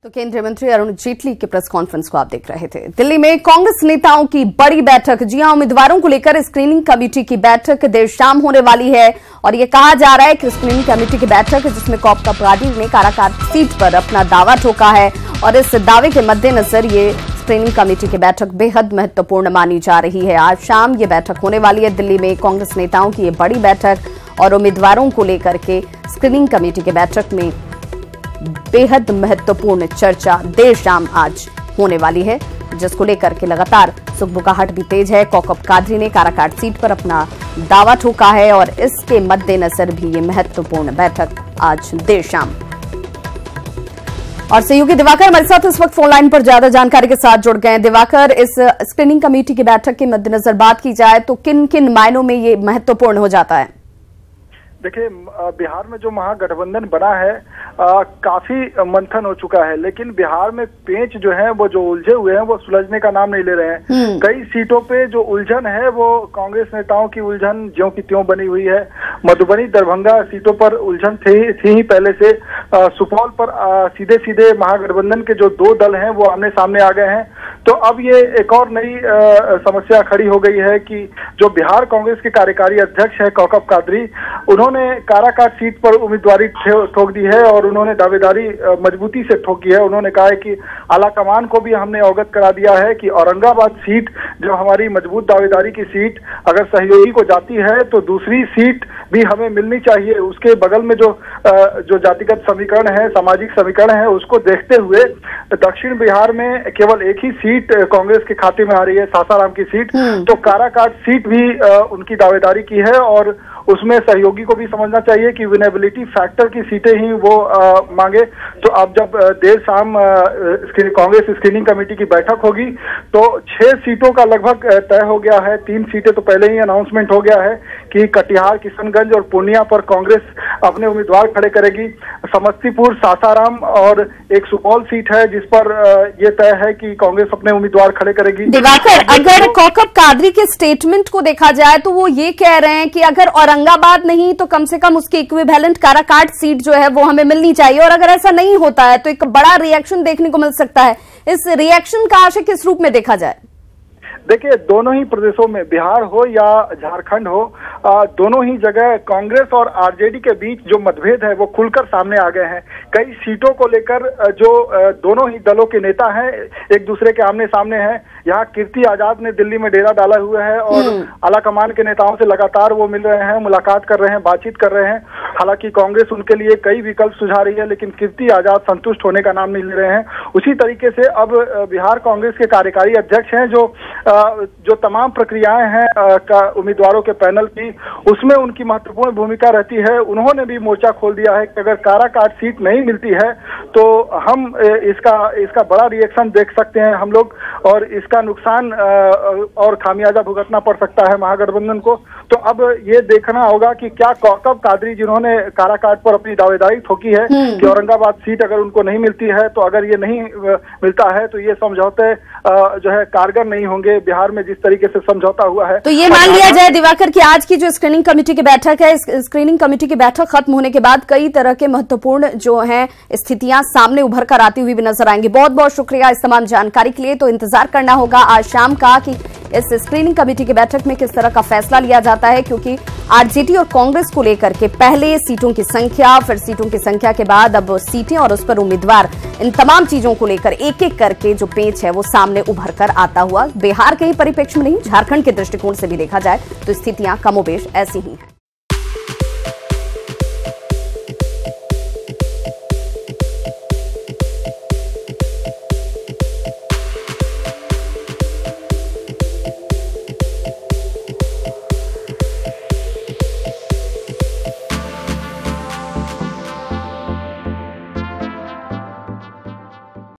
तो केंद्रीय मंत्री अरुण जेटली के प्रेस कॉन्फ्रेंस को आप देख रहे थे। दिल्ली में कांग्रेस नेताओं की बड़ी बैठक, जी हां, उम्मीदवारों को लेकर स्क्रीनिंग कमेटी की बैठक देर शाम होने वाली है और ये कहा जा रहा है कि स्क्रीनिंग कमेटी की बैठक जिसमें कॉकप पार्टी ने काराकाट सीट पर अपना दावा ठोका है और इस दावे के मद्देनजर ये स्क्रीनिंग कमेटी की बैठक बेहद महत्वपूर्ण मानी जा रही है। आज शाम ये बैठक होने वाली है। दिल्ली में कांग्रेस नेताओं की ये बड़ी बैठक और उम्मीदवारों को लेकर के स्क्रीनिंग कमेटी की बैठक में बेहद महत्वपूर्ण चर्चा देर शाम आज होने वाली है, जिसको लेकर के लगातार सुखबुकाहट भी तेज है। कॉकप कादरी ने काराकाट सीट पर अपना दावा ठोका है और इसके मद्देनजर भी ये महत्वपूर्ण बैठक आज देर शाम। और सहयोगी दिवाकर हमारे साथ इस वक्त फोन लाइन पर ज्यादा जानकारी के साथ जुड़ गए हैं। दिवाकर, इस स्क्रीनिंग कमेटी की बैठक के मद्देनजर बात की जाए तो किन किन मायनों में ये महत्वपूर्ण हो जाता है? देखिए, बिहार में जो महागठबंधन बना है काफी मंथन हो चुका है, लेकिन बिहार में पेंच जो है वो जो उलझे हुए हैं वो सुलझने का नाम नहीं ले रहे हैं। कई सीटों पे जो उलझन है वो कांग्रेस नेताओं की उलझन ज्यों की त्यों बनी हुई है। मधुबनी दरभंगा सीटों पर उलझन थी ही पहले से। सुपौल पर सीधे सीधे महागठबंधन के जो दो दल हैं वो आमने सामने आ गए हैं। तो अब ये एक और नई समस्या खड़ी हो गई है कि जो बिहार कांग्रेस के कार्यकारी अध्यक्ष है कॉकप कादरी, उन्होंने काराकाट सीट पर उम्मीदवारी ठोक दी है और उन्होंने दावेदारी मजबूती से ठोकी है। उन्होंने कहा है कि आलाकमान को भी हमने अवगत करा दिया है कि औरंगाबाद सीट जो हमारी मजबूत दावेदारी की सीट अगर सहयोगी को जाती है तो दूसरी सीट भी हमें मिलनी चाहिए। उसके बगल में जो जातिगत समीकरण है, सामाजिक समीकरण है, उसको देखते हुए दक्षिण बिहार में केवल एक ही सीट कांग्रेस के खाते में आ रही है, सासाराम की सीट। तो काराकाट सीट भी उनकी दावेदारी की है और उसमें सहयोगी को भी समझना चाहिए कि विनेबिलिटी फैक्टर की सीटें ही वो मांगे। तो अब जब देर शाम कांग्रेस स्क्रीनिंग कमेटी की बैठक होगी तो 6 सीटों का लगभग तय हो गया है। 3 सीटें तो पहले ही अनाउंसमेंट हो गया है कि कटिहार, किशनगंज और पूर्णिया पर कांग्रेस अपने उम्मीदवार खड़े करेगी। समस्तीपुर, सासाराम और एक सुपौल सीट है जिस पर यह तय है कि कांग्रेस अपने उम्मीदवार खड़े करेगी। दिवाकर, अगर कॉकप कादरी के स्टेटमेंट को देखा जाए तो वो ये कह रहे हैं कि अगर औरंगाबाद नहीं तो कम से कम उसकी इक्विवेलेंट काराकाट सीट जो है वो हमें मिलनी चाहिए, और अगर ऐसा नहीं होता है तो एक बड़ा रिएक्शन देखने को मिल सकता है। इस रिएक्शन का आशय किस रूप में देखा जाए? देखिए, दोनों ही प्रदेशों में, बिहार हो या झारखंड हो, दोनों ही जगह कांग्रेस और आरजेडी के बीच जो मतभेद है वो खुलकर सामने आ गए हैं। कई सीटों को लेकर जो दोनों ही दलों के नेता हैं एक दूसरे के आमने सामने हैं। यहाँ कीर्ति आजाद ने दिल्ली में डेरा डाला हुआ है और आलाकमान के नेताओं से लगातार वो मिल रहे हैं, मुलाकात कर रहे हैं, बातचीत कर रहे हैं। हालांकि कांग्रेस उनके लिए कई विकल्प सुझा रही है, लेकिन कीर्ति आजाद संतुष्ट होने का नाम नहीं ले रहे हैं। उसी तरीके से अब बिहार कांग्रेस के कार्यकारी अध्यक्ष हैं जो तमाम प्रक्रियाएं हैं उम्मीदवारों के पैनल की, उसमें उनकी महत्वपूर्ण भूमिका रहती है। उन्होंने भी मोर्चा खोल दिया है कि अगर काराकाट सीट नहीं मिलती है तो हम इसका बड़ा रिएक्शन देख सकते हैं हम लोग, और इसका नुकसान और खामियाजा भुगतना पड़ सकता है महागठबंधन को। तो अब ये देखना होगा कि क्या कॉकप कादरी, जिन्होंने काराकाट पर अपनी दावेदारी ठोकी है कि औरंगाबाद सीट अगर उनको नहीं मिलती है तो अगर ये नहीं मिलता है तो ये समझौते जो है कारगर नहीं होंगे बिहार में जिस तरीके से समझौता हुआ है। तो ये मान लिया जाए दिवाकर कि आज की जो स्क्रीनिंग कमेटी की बैठक है, इस स्क्रीनिंग कमेटी की बैठक खत्म होने के बाद कई तरह के महत्वपूर्ण जो हैं स्थितियां सामने उभर कर आती हुई भी नजर आएंगी। बहुत बहुत शुक्रिया इस तमाम जानकारी के लिए। तो इंतजार करना होगा आज शाम का कि इस स्क्रीनिंग कमेटी की बैठक में किस तरह का फैसला लिया जाता है, क्योंकि आरजेडी और कांग्रेस को लेकर के पहले सीटों की संख्या, फिर सीटों की संख्या के बाद अब सीटें और उस पर उम्मीदवार, इन तमाम चीजों को लेकर एक एक करके जो पेच है वो सामने उभर कर आता हुआ। बिहार के ही परिप्रेक्ष्य में नहीं, झारखंड के दृष्टिकोण से भी देखा जाए तो स्थितियां कमोबेश ऐसी ही हैं।